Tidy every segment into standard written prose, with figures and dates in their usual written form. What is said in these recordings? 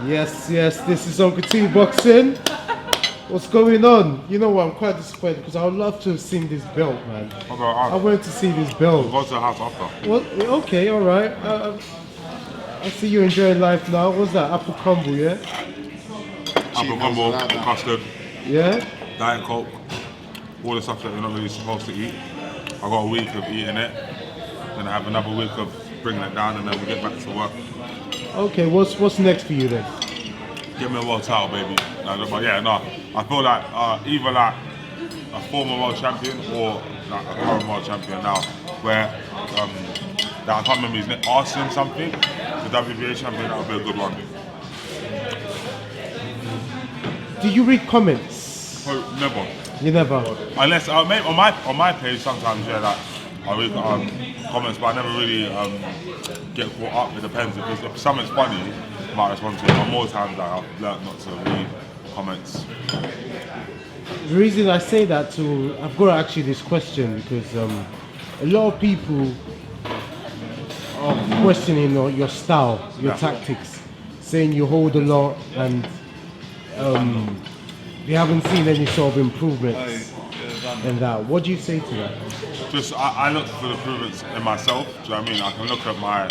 Yes, this is UncleTboxing. What's going on? You know what, I'm quite disappointed because I would love to have seen this belt, man. I wanted to see this belt. We'll go to the house after. What? Okay, alright. I see you enjoying life now. What's that? Apple crumble, yeah? Apple crumble, custard, Yeah? Diet Coke, all the stuff that you're not really supposed to eat. I got a week of eating it, then I have another week of bringing it down, and then we get back to work. Okay, what's next for you then? Get me a world title, baby. But yeah, no. I feel like either like a former world champion or like a current world champion now, where that I can't remember his name, Arson something, the WBA champion. That would be a good one. Do you read comments? Oh, never. You never? Unless maybe on my page sometimes, yeah, like I read comments, but I never really get caught up. It depends. If something's funny, I might respond to it. But more times, like, I've learned not to read comments. The reason I say that I've got to ask you this question because a lot of people are questioning your style, your tactics, saying you hold a lot and they haven't seen any sort of improvements in that. What do you say to that? Just I look for the improvements in myself. Do you know what I mean? I can look at my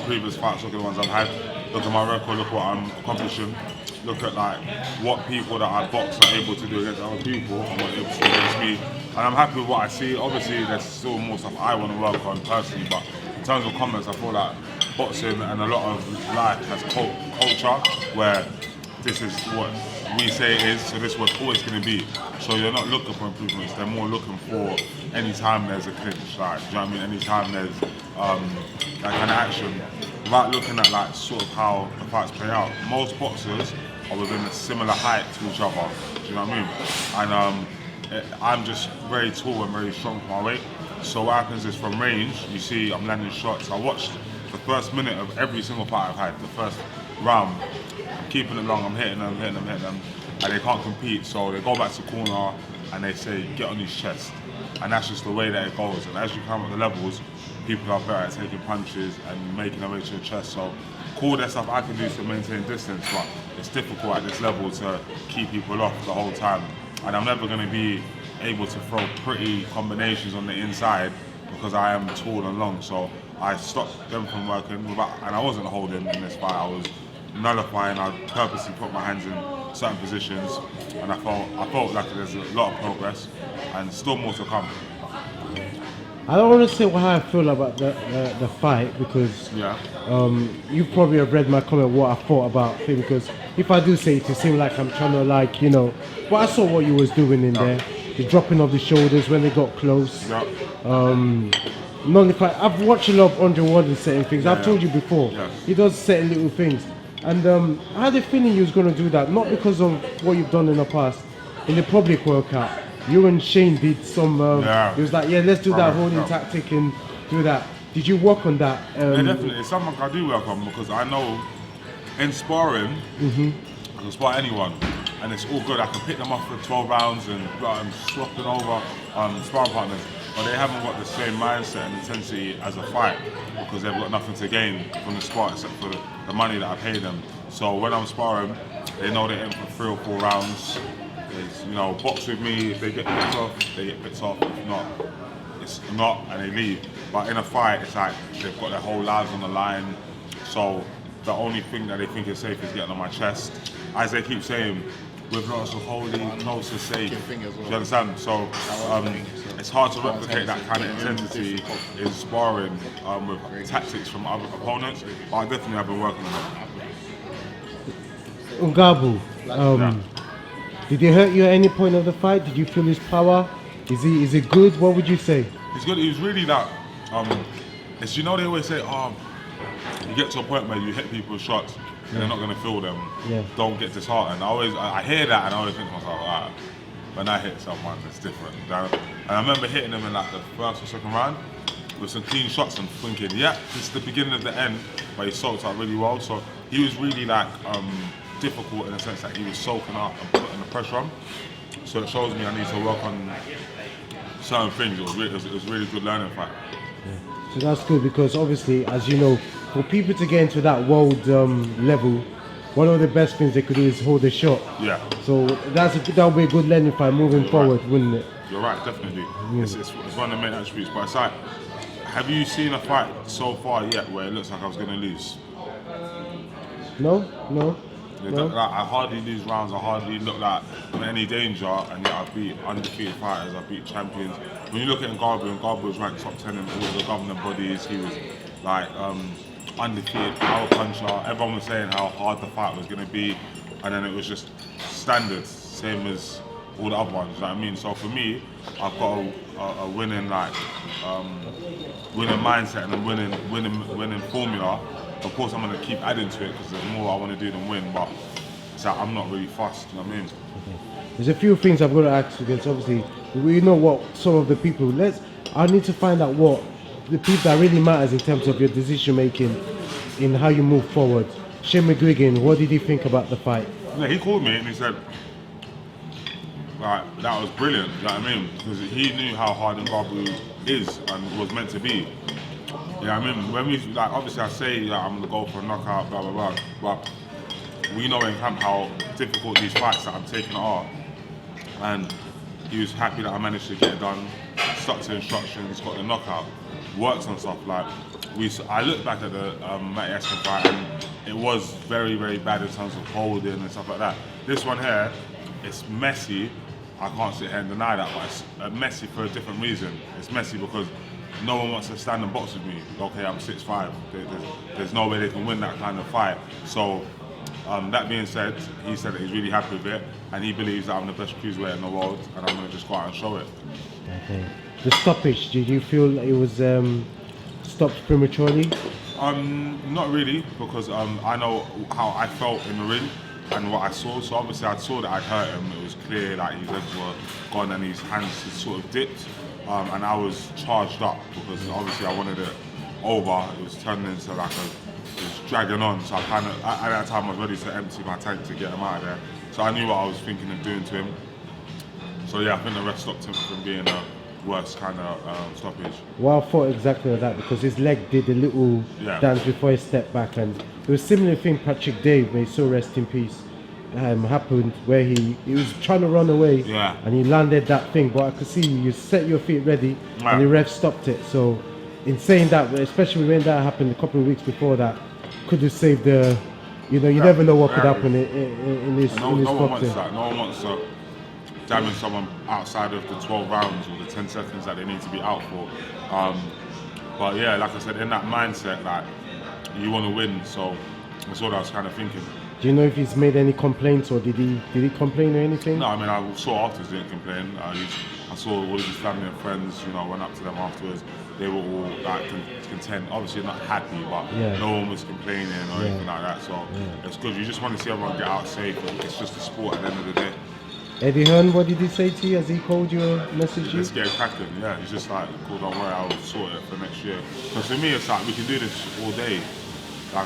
previous fights, look at the ones I've had, look at my record, look what I'm accomplishing, look at like what people that I box are able to do against other people and what they're able to do against me. And I'm happy with what I see. Obviously, there's still more stuff I want to work on personally, but in terms of comments, I feel like boxing and a lot of life has culture where this is what we say it is, so this is what it's always going to be. So you're not looking for improvements, they're more looking for anytime there's a clinch, like, do you know what I mean? Anytime there's that kind of action, without looking at like sort of how the fights play out. Most boxers are within a similar height to each other, do you know what I mean? And I'm just very tall and very strong for my weight. So what happens is from range, you see I'm landing shots. I watched the first minute of every single fight I've had, the first round. I'm keeping it long, I'm hitting them, and they can't compete, so they go back to the corner and they say, get on his chest. And that's just the way that it goes. And as you come up the levels, people are better at taking punches and making their way to your chest. So cool, there's stuff I can do to maintain distance, but it's difficult at this level to keep people off the whole time. And I'm never gonna be able to throw pretty combinations on the inside because I am tall and long. So I stopped them from working and I wasn't holding in this fight, I was nullifying. I purposely put my hands in certain positions, and I felt like there's a lot of progress and still more to come. I don't want to say how I feel about the fight because you probably have read my comment what I thought about it, because if I do say it seems like I'm trying to like, you know, but I saw what you was doing in there, the dropping of the shoulders when they got close. I've watched a lot of Andre Ward certain things. I've told you before, he does certain little things. And I had a feeling you was going to do that, not because of what you've done in the past. In the public workout, you and Shane did some, he was like, yeah, let's do that holding tactic and do that. Did you work on that? Yeah, definitely. It's something I do work on because I know in sparring, I can spar anyone. And it's all good. I can pick them up for 12 rounds and I'm swapping over sparring partners. But they haven't got the same mindset and intensity as a fight because they've got nothing to gain from the spar except for the money that I pay them. So when I'm sparring, they know they're in for 3 or 4 rounds. It's, you know, box with me. If they get picked off, they get picked off. If not, it's not, and they leave. But in a fight, it's like they've got their whole lives on the line. So the only thing that they think is safe is getting on my chest. As they keep saying, with Lawrence Okolie, close to safe. Do you understand? So it's hard to replicate that kind of intensity in sparring with tactics from other opponents, but I definitely have been working on it. Ngabu, did he hurt you at any point of the fight? Did you feel his power? Is it good? What would you say? It's good. He was really that. It's, you know, they always say, you get to a point where you hit people's shots and they're not going to feel them. Don't get disheartened. I hear that and I always think to myself, when I hit someone, it's different. And I remember hitting him in like the first or second round with some clean shots and thinking, yeah, this is the beginning of the end, but he soaked up really well. So he was really like difficult in the sense that he was soaking up and putting the pressure on. So it shows me I need to work on certain things. It was really good learning fight. So that's good because obviously, as you know, for people to get into that world level, one of the best things they could do is hold a shot. Yeah. So that'll be a good learning fight moving forward, wouldn't it? You're right, definitely. It's one of the main attributes. But it's like, have you seen a fight so far yet where it looks like I was going to lose? No. Like, I hardly lose rounds. I hardly look like I'm in any danger, and yet I beat undefeated fighters. I beat champions. When you look at Ngannou was ranked top 10 in all the governing bodies. He was like undefeated power puncher. Everyone was saying how hard the fight was going to be, and then it was just standard, same as all the other ones. You know what I mean? So for me, I've got a winning winning mindset and a winning formula. Of course, I'm going to keep adding to it because there's more I want to do than win, but it's like I'm not really fussed, you know what I mean? There's a few things I've got to ask you, because obviously we know what some of the people. I need to find out what the people that really matters in terms of your decision making in how you move forward. Mcguigan, what did he think about the fight? Yeah, he called me and he said, like, that was brilliant, you know what I mean? Because he knew how hard Ngannou is and was meant to be. Yeah, I mean, when we, like, obviously I say that I'm gonna go for a knockout, blah, blah, blah, but we know in camp how difficult these fights that I'm taking are. And he was happy that I managed to get it done, stuck to instructions, got the knockout, works on stuff. Like, I look back at the Matty Eskin fight and it was very, very bad in terms of holding and stuff like that. This one here, it's messy. I can't sit here and deny that, but it's messy for a different reason. It's messy because no one wants to stand and box with me. Okay, I'm 6'5". There's no way they can win that kind of fight. So, that being said, he said that he's really happy with it, and he believes that I'm the best cruiserweight in the world, and I'm going to just go out and show it. Okay. The stoppage, did you feel it was stopped prematurely? Not really, because I know how I felt in the ring and what I saw. So obviously I saw that I'd hurt him. It was clear that his legs were gone and his hands had sort of dipped. And I was charged up because obviously I wanted it over. It was turning into like it was dragging on. So I kind of, at that time I was ready to empty my tank to get him out of there. So I knew what I was thinking of doing to him. So yeah, I think the rest stopped him from being a worst kind of stoppage. Well, I thought exactly like that because his leg did a little dance before he stepped back, and it was a similar thing Patrick Dave, may so rest in peace, happened where he was trying to run away and he landed that thing, but I could see you set your feet ready and the ref stopped it. So in saying that, especially when that happened a couple of weeks before that, could have saved the, you never know what could happen in this boxing. No one wants to damage someone outside of the 12 rounds or the 10 seconds that they need to be out for. But yeah, like I said, in that mindset, like, you want to win, so that's what I was kind of thinking. Do you know if he's made any complaints, or did he complain or anything? No, I mean, I saw afterwards he didn't complain. I saw all of his family and friends, I went up to them afterwards. They were all like content, obviously not happy, but no one was complaining or anything like that. So it's good. You just want to see everyone get out safe. It's just a sport at the end of the day. Eddie Hearn, what did he say to you as he called you or messaged you? Let's get it cracking, yeah. He's just like, cool, don't worry, I'll sort it for next year. Because for me, it's like, we can do this all day. Like,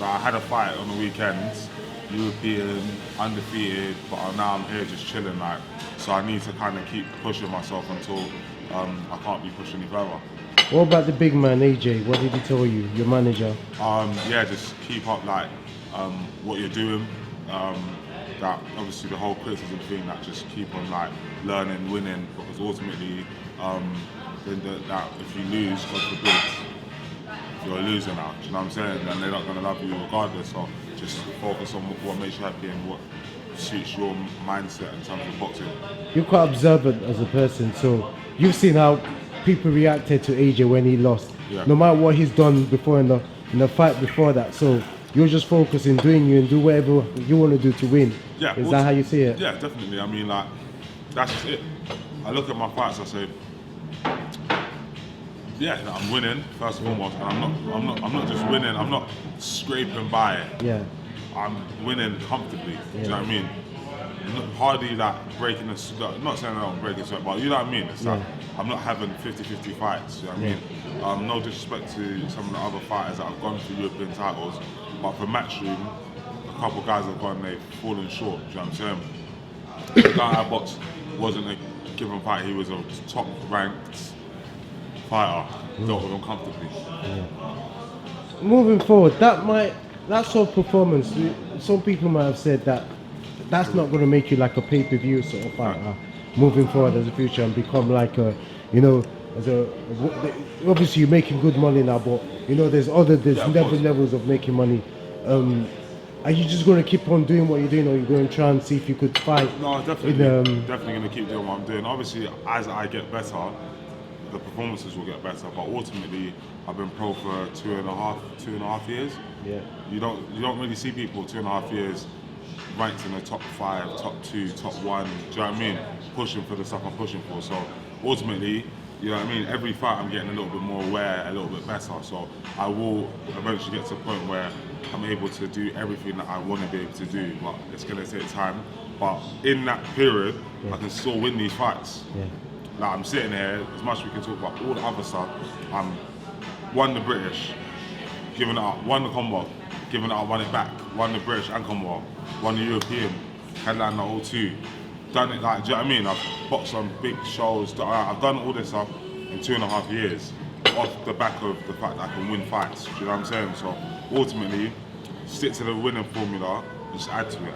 I had a fight on the weekends, European, undefeated, but now I'm here just chilling, like. So I need to kind of keep pushing myself until I can't be pushing any further. What about the big man, AJ? What did he tell you, your manager? Yeah, just keep up, like, what you're doing. That obviously the whole criticism thing, that just keep on like learning, winning, because ultimately that if you lose, God forbid, you're a loser now, do you know what I'm saying? And they're not going to love you regardless, so just focus on what makes you happy and what suits your mindset in terms of boxing. You're quite observant as a person, so you've seen how people reacted to AJ when he lost, no matter what he's done before in the fight before that, so you're just focusing, doing you and do whatever you want to do to win. Yeah, is that how you see it? Yeah, definitely. I mean, like, that's just it. I look at my fights, I say, yeah, I'm winning first and foremost, and I'm not just winning. I'm not scraping by. Yeah. I'm winning comfortably. Do you know what I mean? Hardly like breaking the sweat. Not saying I don't break a sweat, but you know what I mean. It's like I'm not having 50-50 fights. You know what I mean? No disrespect to some of the other fighters that have gone for European titles, but for Matchroom, a couple of guys have gone, they've fallen short. Do you know what I'm saying? The guy I boxed wasn't a given fight. He was a top ranked fighter. Dealt with him comfortably. Moving forward, that sort of performance, some people might have said that that's not going to make you like a pay-per-view sort of fighter moving forward as a future and become like a, you know, as a, obviously you're making good money now, but you know there's never levels of making money. Are you just going to keep on doing what you're doing, or you're going to try and see if you could fight? No, definitely going to keep doing what I'm doing. Obviously, as I get better, the performances will get better. But ultimately, I've been pro for two and a half years. Yeah. You don't really see people 2.5 years ranked in the top 5, top 2, top 1. Do you know what I mean? Pushing for the stuff I'm pushing for. So ultimately, you know what I mean? Every fight I'm getting a little bit more aware, a little bit better. So I will eventually get to a point where I'm able to do everything that I want to be able to do, but it's going to take time. But in that period, I can still win these fights. Yeah. Like I'm sitting here, as much as we can talk about all the other stuff, won the British, giving it up, won the Commonwealth, giving it up, won it back, won the British and Commonwealth, won the European, headline the O2, done it like, do you know what I mean? I've boxed on big shows, I've done all this stuff in 2.5 years off the back of the fact that I can win fights, do you know what I'm saying? So ultimately, stick to the winning formula, just add to it.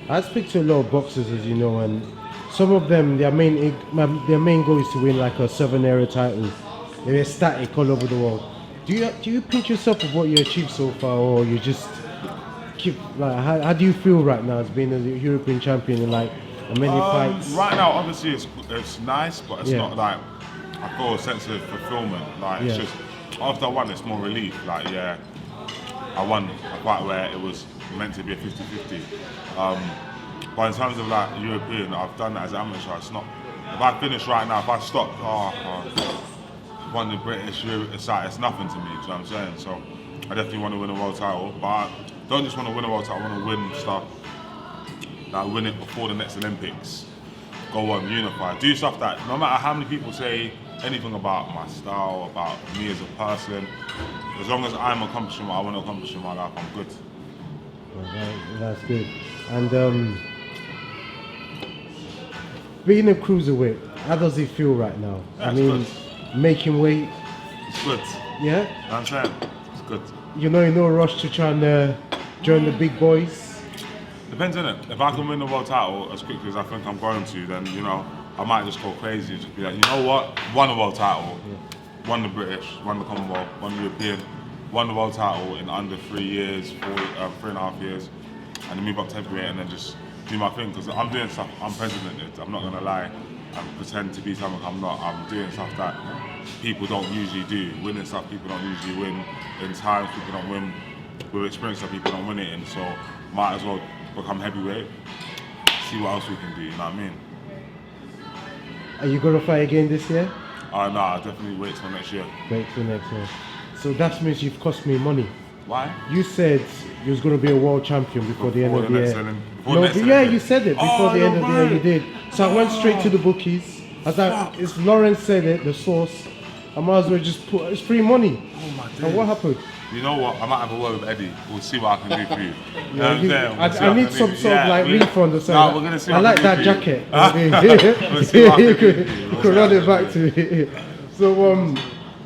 I speak to a lot of boxers, as you know, and some of them, their main goal is to win like a 7-area title. They're ecstatic all over the world. Do you pinch yourself with what you achieved so far, or you just keep like how do you feel right now as being a European champion in like many fights? Right now, obviously it's nice, but it's not like I feel a sense of fulfillment. Like it's just after I won, it's more relief. Like I won a fight where it was meant to be a 50-50. But in terms of like European, I've done that as an amateur. It's not. If I finish right now, if I stop, won the British, it's nothing to me. Do you know what I'm saying? So I definitely want to win a world title, but I don't just want to win a world title. I want to win stuff. Like win it before the next Olympics. Go on, unify, do stuff that no matter how many people say anything about my style, about me as a person, as long as I'm accomplishing what I want to accomplish in my life, I'm good. That's good. And being a cruiserweight, how does it feel right now? Yeah, I mean, making weight. It's good. Yeah? You know what I'm saying? It's good. You're in no rush to try and join the big boys? Depends on it. If I can win the world title as quickly as I think I'm going to, then, you know, I might just go crazy and just be like, you know what? Won the world title, won the British, won the Commonwealth, won the European, won the world title in under 3 years, 3.5 years, and then move up to heavyweight and then just do my thing, because I'm doing stuff unprecedented. I'm not going to lie and pretend to be something I'm not. I'm doing stuff that people don't usually do, winning stuff people don't usually win, in times people don't win, with experience that people don't win it in, so might as well become heavyweight, see what else we can do, you know what I mean? Are you going to fight again this year? No, I'll definitely wait till next year. Wait till next year. So that means you've cost me money. Why? You said you was going to be a world champion before the end of the year. You said it before the end of the year. You did. So I went straight to the bookies. If Lawrence said it, the source, I might as well just put. It's free money. Oh my days. And what happened? You know what? I might have a word with Eddie. We'll see what I can do for you. You know what I'm saying? I need some sort of like refund or something. No, we're gonna see. I like that jacket. We'll see what I can do for you. You can run it back to me. So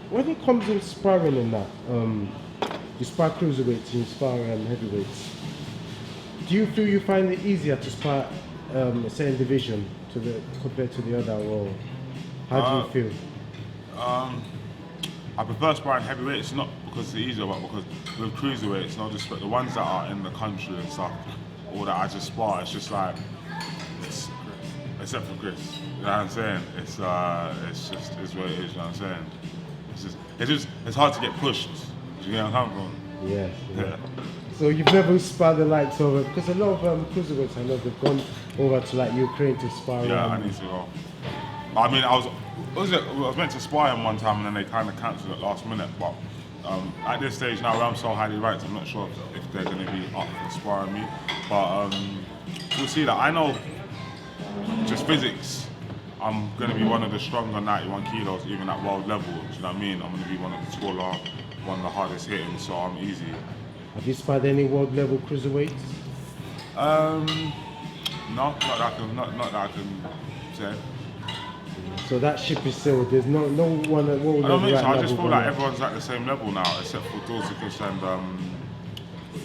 when it comes to sparring and that, you spar cruiserweights, you spar heavyweights. Do you feel you find it easier to spar a certain division compared to the other, or how do you feel? I prefer sparring heavyweight. It's not because it's easier, but because with cruiserweight, it's not just the ones that are in the country and stuff, or that I just spar. It's just like, except for Chris. You know what I'm saying? It's what it is. You know what I'm saying? It's hard to get pushed. Do you know where I'm coming from? Yeah. So you've never sparred the likes of, because a lot of cruiserweights I know they've gone over to like Ukraine to spar. Yeah, I need to go. I mean, I was meant to spar him one time and then they kind of cancelled it last minute. But at this stage now, where I'm so highly ranked, I'm not sure if they're going to be up for sparring me. But we'll see that. I know, just physics, I'm going to be one of the stronger 91 kilos, even at world level. Do you know what I mean? I'm going to be one of the taller, one of the hardest hitting, so I'm easy. Have you sparred any world level cruiserweights? No, not that I can say. So that ship is sailed. There's no one at world level. I don't think so. I just feel like everyone's at the same level now, except for Dorticus and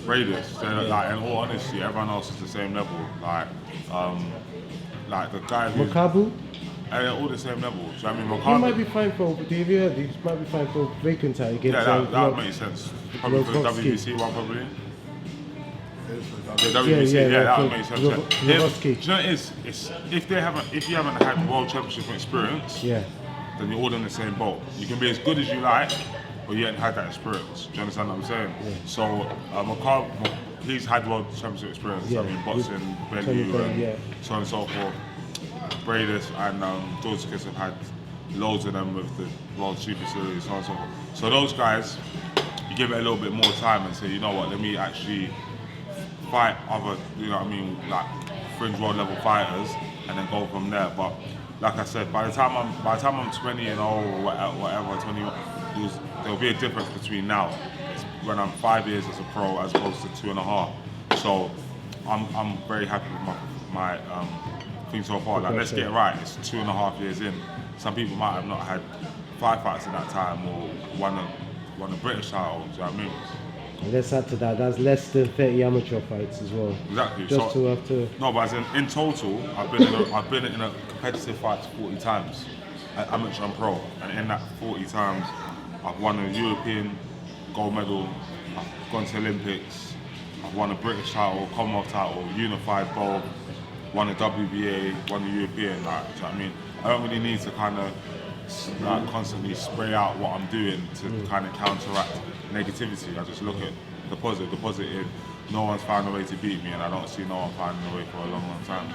Raiders. They're like, in all honesty, everyone else is the same level. Like the guy who's... Makabu? They're all the same level. So I mean, He might be fine for, David, he might be fine for vacant against... Yeah, that makes sense. Probably for the WBC one, probably. The WBC, that would make sense. Do you know what it is? It's if you haven't had World Championship experience, then you're all in the same boat. You can be as good as you like, but you ain't had that experience. Do you understand what I'm saying? Yeah. So he's had World Championship experience. I mean, boxing, Bellew, and so on and so forth. Braiders and George Kiss have had loads of them with the World Super Series, so on and so forth. So those guys, you give it a little bit more time and say, you know what, let me actually fight other, you know what I mean, like fringe world level fighters, and then go from there. But like I said, by the time I'm 20 and old or whatever, 21, there'll be a difference between now when I'm 5 years as a pro as opposed to 2.5. So I'm very happy with my thing so far. Like, let's get it right. It's 2.5 years in. Some people might have not had 5 fights in that time or won a British title. Do you know what I mean? And let's add to that, that's less than 30 amateur fights as well. Exactly. Just to have to... No, but as in total, I've been in a competitive fight 40 times, amateur and pro. And in that 40 times, I've won a European gold medal, I've gone to Olympics, I've won a British title, Commonwealth title, unified bowl, won a WBA, won a European. Like, do you know what I mean? I don't really need to kind of constantly spray out what I'm doing to kind of counteract negativity. I just look at the positive. No one's found a way to beat me, and I don't see no one finding a way for a long time.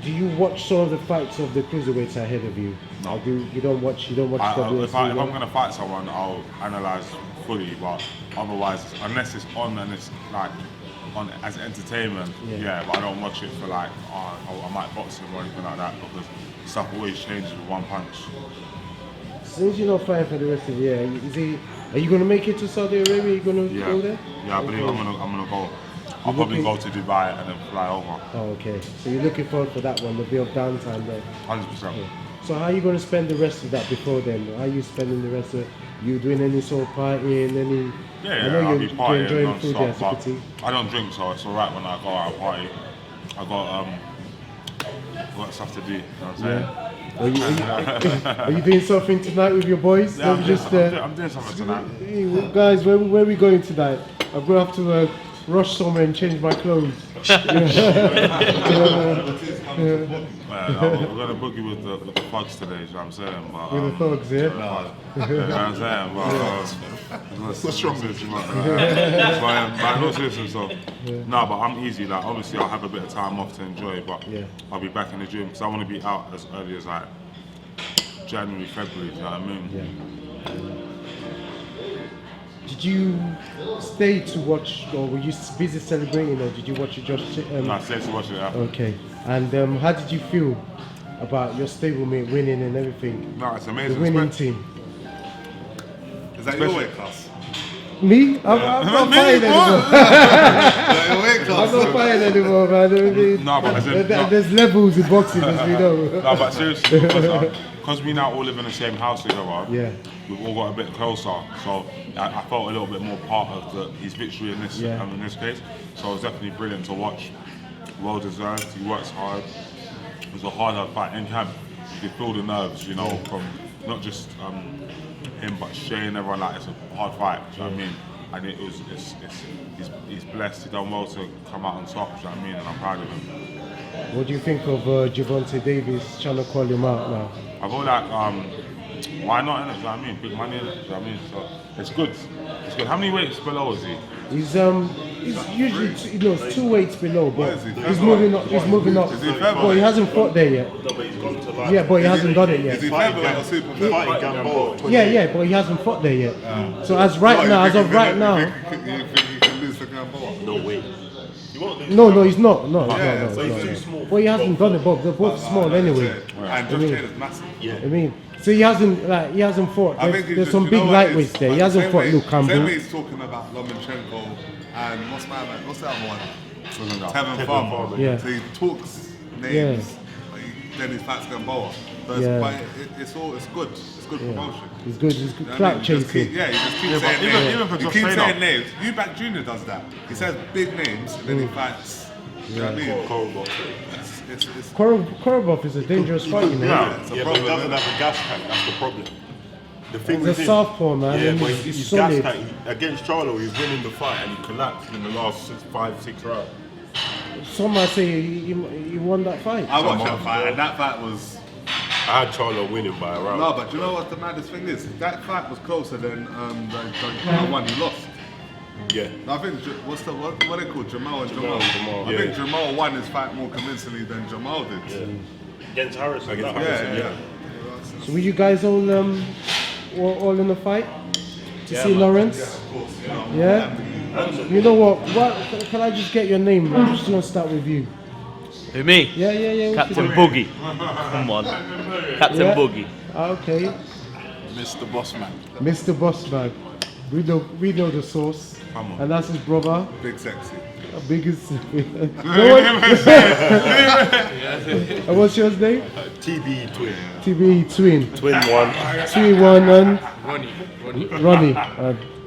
Do you watch some of the fights of the cruiserweights ahead of you? No. You don't watch WSC? If I'm going to fight someone, I'll analyse fully, but otherwise, unless it's on and it's like on as entertainment, but I don't watch it for like, I might box him or anything like that, because stuff always changes with one punch. Since you're not fighting for the rest of the year, are you going to make it to Saudi Arabia? Are you going to go there? Yeah, I believe I'm going to go. I'll probably go to Dubai and then fly over. Oh, okay. So you're looking forward for that one, the bit of downtime there? 100%. Okay. So how are you going to spend the rest of that before then? How are you spending the rest of it? You doing any sort of partying, any... I know I'll be partying enjoying food there, but I don't drink, so it's alright when I go out and party. I got stuff to do, you know what I'm saying? Are you doing something tonight with your boys? Yeah, I'm doing something tonight. Hey, guys, where are we going tonight? I'm going to have to rush somewhere and change my clothes. We're going to boogie with the thugs today, you know what I'm saying? But, with the thugs, yeah? You know what I'm saying? But, what's wrong with you, man? No seriously, so. No, but I'm easy. Like, obviously, I'll have a bit of time off to enjoy, but I'll be back in the gym because I want to be out as early as like January, February, you know what I mean? Yeah. Did you stay to watch, or were you busy celebrating, or did you watch it just... No, I stayed to watch it, yeah. Okay. And how did you feel about your stablemate winning and everything? No, it's amazing. The winning team. Is that your weight class? Me? I'm not fighting anymore. I'm not fighting anymore, man. No, but there's levels in boxing, as we know. No, but seriously, because we now all live in the same house together, we've all got a bit closer. So I felt a little bit more part of his victory in this case. So it was definitely brilliant to watch. Well deserved. He works hard. It was a hard fight in camp. You could feel the nerves, you know, from not just him, but Shay and everyone. Like, it's a hard fight. Do you know what I mean? And he's blessed. He done well to come out on top. Do you know what I mean? And I'm proud of him. What do you think of Gervonta Davies trying to call him out now? I feel like, why not, innit? Do you know what I mean? Big money, innit? Do you know what I mean? So it's good. It's good. How many weights below is he? He's usually it's 2 weights below, but he's moving up. He's moving up. Is he But he hasn't fought there yet. No, but he's gone to like... Yeah, but he hasn't done it yet. Is he featherweight or super? Yeah, but he hasn't fought there yet. So as of right now, You think he can lose to Gamboa? No way. You won't lose. no, he's not. No. So he's too small. Well, he hasn't done it, but they're both small anyway. And Josh Taylor's massive. Yeah. I mean, so he hasn't fought. There's some big lightweights there. He hasn't fought Luke Campbell. Same way he's talking about Lomachenko and what's the other one? Tevin Farmer. Yeah. So he talks names, but then he fights Gamboa. But, Yeah. but it's good. It's good promotion. He's good. He's good. You know what I Clout mean? You just chasing. keep, yeah, you just keep Yeah, but saying even- names. even for You just keep saying saying that. names. Eubank Jr. does that. He says big names and then he fights. You know what I mean? Corridor. It's Korobov is a dangerous fight, you know. Yeah. it's a Yeah, but he problem. doesn't have a gas tank. That's the problem. The thing He's a with him, southpaw, man, Yeah, and but he's he's solid. gas tank. Against Charlo, he's winning the fight and he collapsed in the last 5-6 rounds. Some might say he won that fight. I watched that fight and that fight was. I had Charlo winning by a round. No, but you know what the maddest thing is? That fight was closer than the one he lost. Yeah. I think what they call Jamal and Jamal. Jamal, I yeah. think Jamal won his fight more convincingly than Jamal did. Against Harrison. Yeah, yeah. So were you guys all in the fight to see Lawrence? Yeah. You know what? Can I just get your name? I'm just gonna start with you. Who, me? Yeah, yeah, yeah. what's Captain your name? Boogie. Come on. Captain Yeah. Boogie. Okay. Mr. Bossman. Mr. Bossman. We know the source. Come on. And that's his brother. Big sexy. Biggest. And what's your name? TB twin. TB Twin. Twin one. Twin one and Ronnie.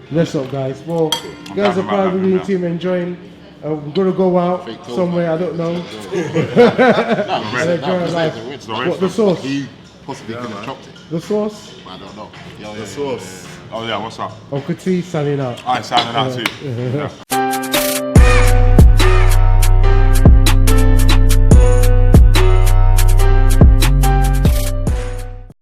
Bless up, guys. Well, you guys are probably in the team enjoying. We're gonna go out somewhere. I don't know. And enjoy life. What the sauce? He possibly could have chopped it. The sauce? I don't know. The sauce. Oh yeah, what's up? Uncle T signing out. Alright, signing out too. Yeah.